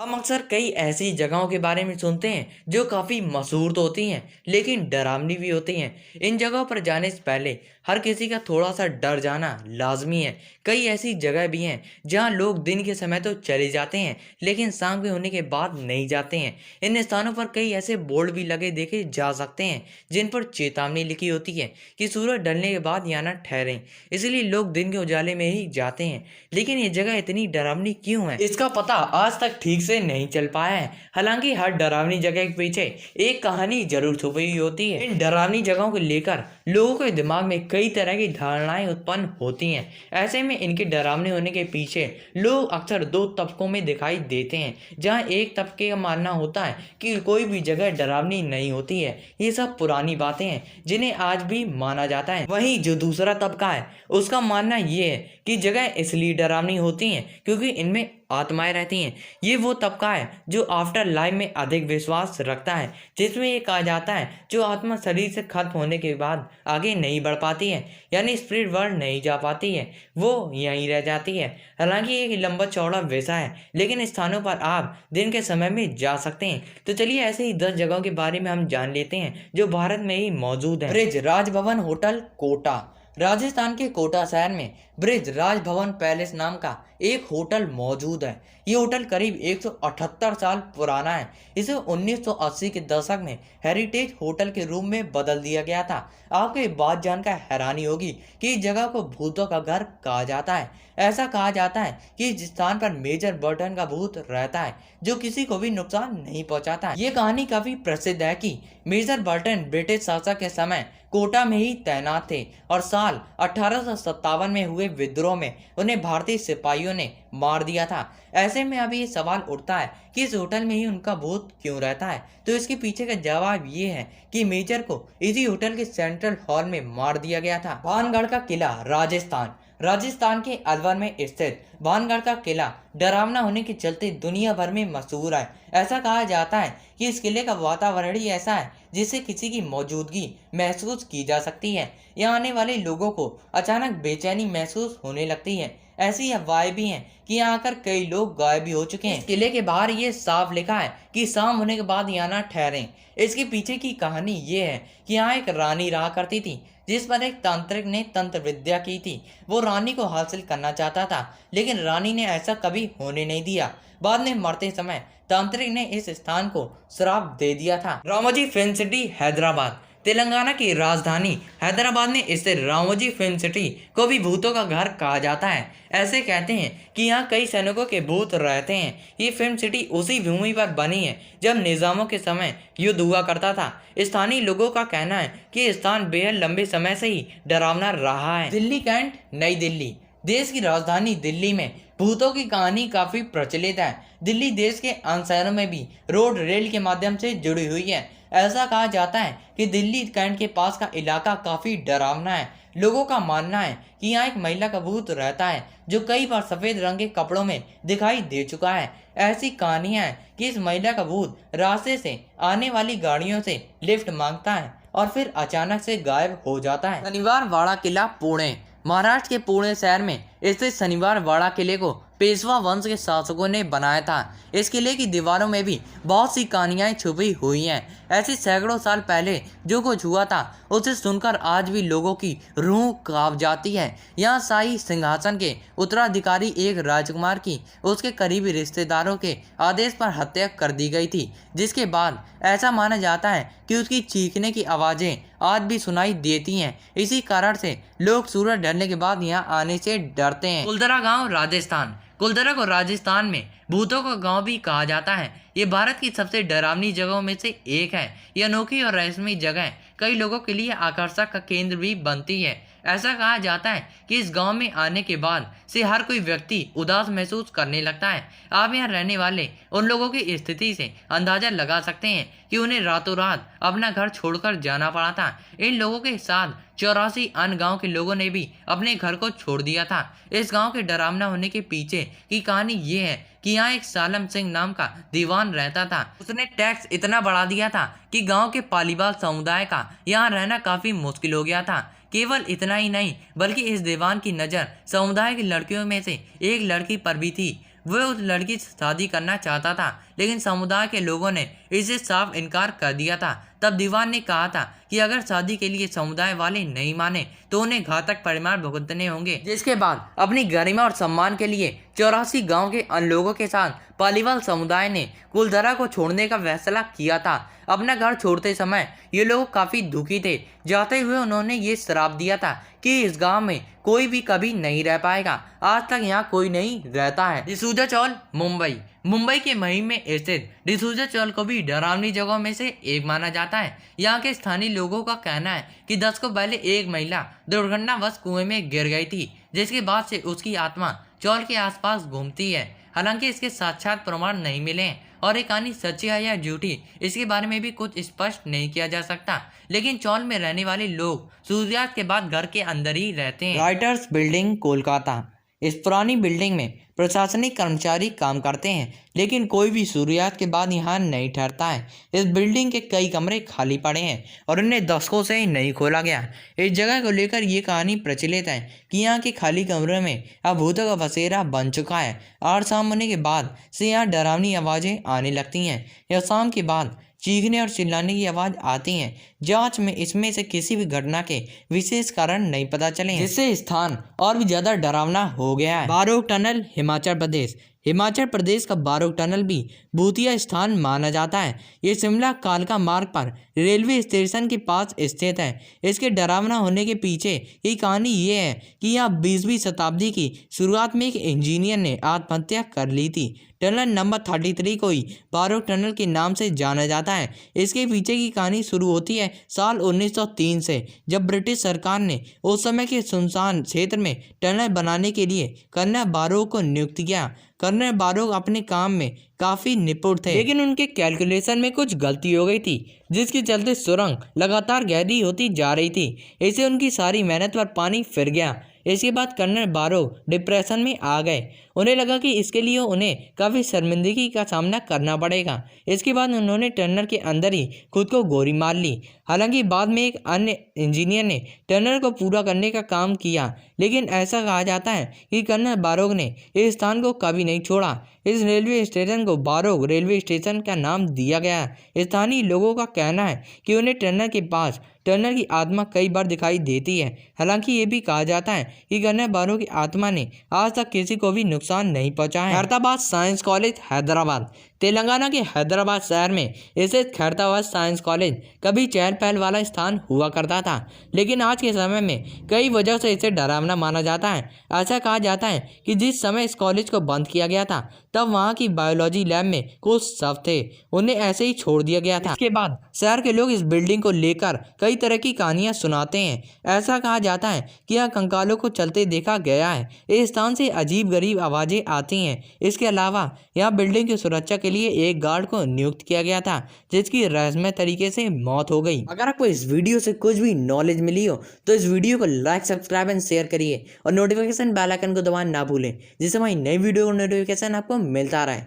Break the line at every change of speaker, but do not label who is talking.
हम अक्सर कई ऐसी जगहों के बारे में सुनते हैं जो काफ़ी मशहूर तो होती हैं लेकिन डरावनी भी होती हैं। इन जगहों पर जाने से पहले हर किसी का थोड़ा सा डर जाना लाजमी है। कई ऐसी जगह भी हैं जहां लोग दिन के समय तो चले जाते हैं लेकिन शाम के होने के बाद नहीं जाते हैं। इन स्थानों पर कई ऐसे बोर्ड भी लगे देखे जा सकते हैं जिन पर चेतावनी लिखी होती है कि सूरज ढलने के बाद यहाँ न ठहरें। इसलिए लोग दिन के उजाले में ही जाते हैं। लेकिन ये जगह इतनी डरावनी क्यों है, इसका पता आज तक ठीक से नहीं चल पाया है। हालांकि हर डरावनी जगह के पीछे एक कहानी जरूर छुपी हुई होती है। इन डरावनी जगहों को लेकर लोगों के दिमाग में कई तरह की धारणाएं उत्पन्न होती हैं। ऐसे में इनके डरावने होने के पीछे लोग अक्सर दो तबकों में दिखाई देते हैं, जहां एक तबके का मानना होता है कि कोई भी जगह डरावनी नहीं होती है, ये सब पुरानी बातें हैं जिन्हें आज भी माना जाता है। वहीं जो दूसरा तबका है उसका मानना ये है कि जगह इसलिए डरावनी होती हैं क्योंकि इनमें आत्माएं रहती हैं। ये वो तबका है जो आफ्टर लाइफ में अधिक विश्वास रखता है, जिसमें ये कहा जाता है जो आत्मा शरीर से खत्म होने के बाद आगे नहीं बढ़ पाती है, यानी स्पिरिट वर्ल्ड नहीं जा पाती है, वो यहीं रह जाती है। हालांकि एक लंबा चौड़ा वैसा है, लेकिन इस स्थानों पर आप दिन के समय में जा सकते हैं। तो चलिए ऐसे ही 10 जगहों के बारे में हम जान लेते हैं जो भारत में ही मौजूद है। ब्रिज राजभवन होटल कोटा। राजस्थान के कोटा शहर में ब्रिज राजभवन पैलेस नाम का एक होटल मौजूद है। ये होटल करीब 178 साल पुराना है। इसे 1980 के दशक में हेरिटेज होटल के रूप में बदल दिया गया था। आपको ये बात जानकर हैरानी होगी कि इस जगह को भूतों का घर कहा जाता है। ऐसा कहा जाता है कि इस स्थान पर मेजर बर्टन का भूत रहता है जो किसी को भी नुकसान नहीं पहुंचाता है। ये कहानी काफी प्रसिद्ध है कि मेजर बर्टन ब्रिटिश शासक के समय कोटा में ही तैनात थे और साल 1857 में हुए विद्रोह में उन्हें भारतीय सिपाहियों ने मार दिया था। ऐसे में अभी ये सवाल उठता है कि इस होटल में ही उनका भूत क्यों रहता है। तो इसके पीछे का जवाब ये है कि मेजर को इसी होटल के सेंट्रल हॉल में मार दिया गया था। भानगढ़ का किला राजस्थान। राजस्थान के अलवर में स्थित भानगढ़ का किला डरावना होने के चलते दुनिया भर में मशहूर है। ऐसा कहा जाता है कि इस किले का वातावरण ही ऐसा है जिससे किसी की मौजूदगी महसूस की जा सकती है। यहाँ आने वाले लोगों को अचानक बेचैनी महसूस होने लगती है। ऐसी अफवाहें भी हैं कि यहाँ आकर कई लोग गायब भी हो चुके हैं। किले के बाहर ये साफ लिखा है कि शाम होने के बाद यहाँ ना ठहरें। इसके पीछे की कहानी ये है कि यहाँ एक रानी रहा करती थी जिस पर एक तांत्रिक ने तंत्र विद्या की थी। वो रानी को हासिल करना चाहता था लेकिन रानी ने ऐसा कभी होने नहीं दिया। बाद में मरते समय तांत्रिक ने इस स्थान को श्राप दे दिया था। Ramoji film city Hyderabad. तेलंगाना की राजधानी हैदराबाद में स्थित रामोजी फिल्म सिटी को भी भूतों का घर कहा जाता है। ऐसे कहते हैं कि यहाँ कई सैनिकों के भूत रहते हैं। ये फिल्म सिटी उसी भूमि पर बनी है जब निजामों के समय युद्ध हुआ करता था। स्थानीय लोगों का कहना है कि स्थान बेहद लंबे समय से ही डरावना रहा है। दिल्ली कैंट नई दिल्ली। देश की राजधानी दिल्ली में भूतों की कहानी काफी प्रचलित है। दिल्ली देश के अन्य शहरों में भी रोड रेल के माध्यम से जुड़ी हुई है। ऐसा कहा जाता है कि दिल्ली कैंट के पास का इलाका काफी डरावना है। लोगों का मानना है कि यहाँ एक महिला का भूत रहता है जो कई बार सफेद रंग के कपड़ों में दिखाई दे चुका है। ऐसी कहानियां हैं कि इस महिला का भूत रास्ते से आने वाली गाड़ियों से लिफ्ट मांगता है और फिर अचानक से गायब हो जाता है। शनिवार वाड़ा किला पुणे। महाराष्ट्र के पुणे शहर में स्थित शनिवार वाड़ा किले को पेशवा वंश के शासकों ने बनाया था। इस किले की दीवारों में भी बहुत सी कहानियां छुपी हुई हैं। ऐसे सैकड़ों साल पहले जो कुछ हुआ था उसे सुनकर आज भी लोगों की रूह कांप जाती है। यहाँ शाही सिंहासन के उत्तराधिकारी एक राजकुमार की उसके करीबी रिश्तेदारों के आदेश पर हत्या कर दी गई थी, जिसके बाद ऐसा माना जाता है कि उसकी चीखने की आवाज़ें आज भी सुनाई देती हैं। इसी कारण से लोग सूरज ढलने के बाद यहाँ आने से डरते हैं। कुलधरा गांव राजस्थान। कुलधरा को राजस्थान में भूतों का गांव भी कहा जाता है। ये भारत की सबसे डरावनी जगहों में से एक है। ये अनोखी और रहस्यमयी जगह कई लोगों के लिए आकर्षक का केंद्र भी बनती है। ऐसा कहा जाता है कि इस गांव में आने के बाद से हर कोई व्यक्ति उदास महसूस करने लगता है। आप यहाँ रहने वाले उन लोगों की स्थिति से अंदाजा लगा सकते हैं कि उन्हें रातों रात अपना घर छोड़कर जाना पड़ा था। इन लोगों के साथ 84 अन्य गांव के लोगों ने भी अपने घर को छोड़ दिया था। इस गांव के डरावना होने के पीछे की कहानी ये है कि यहाँ एक सालम सिंह नाम का दीवान रहता था। उसने टैक्स इतना बढ़ा दिया था कि गांव के पालीवाल समुदाय का यहाँ रहना काफी मुश्किल हो गया था। केवल इतना ही नहीं बल्कि इस दीवान की नज़र समुदाय की लड़कियों में से एक लड़की पर भी थी। वह उस लड़की से शादी करना चाहता था, लेकिन समुदाय के लोगों ने इसे साफ इनकार कर दिया था। तब दीवान ने कहा था कि अगर शादी के लिए समुदाय वाले नहीं माने तो उन्हें घातक परिणाम भुगतने होंगे। जिसके बाद अपनी गरिमा और सम्मान के लिए 84 गांव के अन्य लोगों के साथ पालीवाल समुदाय ने कुलधरा को छोड़ने का फैसला किया था। अपना घर छोड़ते समय ये लोग काफी दुखी थे। जाते हुए उन्होंने ये श्राप दिया था कि इस गांव में कोई भी कभी नहीं रह पाएगा। आज तक यहाँ कोई नहीं रहता है। डिसूजा चौल, मुंबई के महिम में स्थित डिसूजा चौल को भी डरावनी जगहों में से एक माना जाता है। यहाँ के स्थानीय लोगों का कहना है कि 10 को पहले एक महिला दुर्घटनावश कुएं में गिर गई थी, जिसके बाद से उसकी आत्मा चौल के आसपास घूमती है। हालांकि इसके साक्षात प्रमाण नहीं मिले हैं और ये कहानी सच्ची है या झूठी इसके बारे में भी कुछ स्पष्ट नहीं किया जा सकता। लेकिन चौल में रहने वाले लोग सूर्यास्त के बाद घर के अंदर ही रहते हैं। Writers building, Kolkata. इस पुरानी बिल्डिंग में प्रशासनिक कर्मचारी काम करते हैं, लेकिन कोई भी सूर्यास्त के बाद यहाँ नहीं ठहरता है। इस बिल्डिंग के कई कमरे खाली पड़े हैं और उन्हें दशकों से नहीं खोला गया। इस जगह को लेकर ये कहानी प्रचलित है कि यहाँ के खाली कमरों में अब भूतों का बसेरा बन चुका है और शाम होने के बाद से यहाँ डरावनी आवाज़ें आने लगती हैं या शाम के बाद चीखने और चिल्लाने की आवाज़ आती हैं। जांच में इसमें से किसी भी घटना के विशेष कारण नहीं पता चले, जिससे स्थान और भी ज़्यादा डरावना हो गया है। बारोक टनल, हिमाचल प्रदेश का बारोक टनल भी भूतिया स्थान माना जाता है। ये शिमला कालका मार्ग पर रेलवे स्टेशन के पास स्थित है। इसके डरावना होने के पीछे की कहानी ये है कि यहाँ 20वीं शताब्दी की शुरुआत में एक इंजीनियर ने आत्महत्या कर ली थी। टनल नंबर 33 को ही बारोक टनल के नाम से जाना जाता है। इसके पीछे की कहानी शुरू होती है साल 1903 से, जब ब्रिटिश सरकार ने उस समय के सुनसान क्षेत्र में टनल बनाने के लिए कर्नल बारोक को नियुक्त किया। कर्नल बारोक अपने काम में काफ़ी निपुण थे, लेकिन उनके कैलकुलेशन में कुछ गलती हो गई थी, जिसके चलते सुरंग लगातार गहरी होती जा रही थी। इससे उनकी सारी मेहनत पर पानी फिर गया। इसके बाद कर्नल बारोक डिप्रेशन में आ गए। उन्हें लगा कि इसके लिए उन्हें काफ़ी शर्मिंदगी का सामना करना पड़ेगा। इसके बाद उन्होंने टनल के अंदर ही खुद को गोली मार ली। हालांकि बाद में एक अन्य इंजीनियर ने टनल को पूरा करने का काम किया, लेकिन ऐसा कहा जाता है कि कर्नल बारोक ने इस स्थान को कभी नहीं छोड़ा। इस रेलवे स्टेशन को बारोक रेलवे स्टेशन का नाम दिया गया। स्थानीय लोगों का कहना है कि उन्हें टनल के पास टनल की आत्मा कई बार दिखाई देती है। हालांकि ये भी कहा जाता है कि कर्नल बारोक की आत्मा ने आज तक किसी को भी नुकसान नहीं पहुंचाया है। Khairatabad science college, Hyderabad. तेलंगाना के हैदराबाद शहर में स्थित खैरताबाद साइंस कॉलेज कभी चहल पहल वाला स्थान हुआ करता था, लेकिन आज के समय में कई वजह से इसे डरावना माना जाता है। ऐसा कहा जाता है कि जिस समय इस कॉलेज को बंद किया गया था तब वहाँ की बायोलॉजी लैब में कुछ शव थे, उन्हें ऐसे ही छोड़ दिया गया था। इसके बाद शहर के लोग इस बिल्डिंग को लेकर कई तरह की कहानियां सुनाते हैं। ऐसा कहा जाता है कि यहाँ कंकालों को चलते देखा गया है। इस स्थान से अजीब गरीब आवाज़ें आती हैं। इसके अलावा यहाँ बिल्डिंग की सुरक्षा के लिए एक गार्ड को नियुक्त किया गया था, जिसकी रहस्यमय तरीके से मौत हो गई। अगर आपको इस वीडियो से कुछ भी नॉलेज मिली हो तो इस वीडियो को लाइक, सब्सक्राइब एंड शेयर करिए और नोटिफिकेशन बेल आइकन को दबाना ना भूलें, जिससे हमारी नई वीडियो का नोटिफिकेशन आपको मिलता रहे।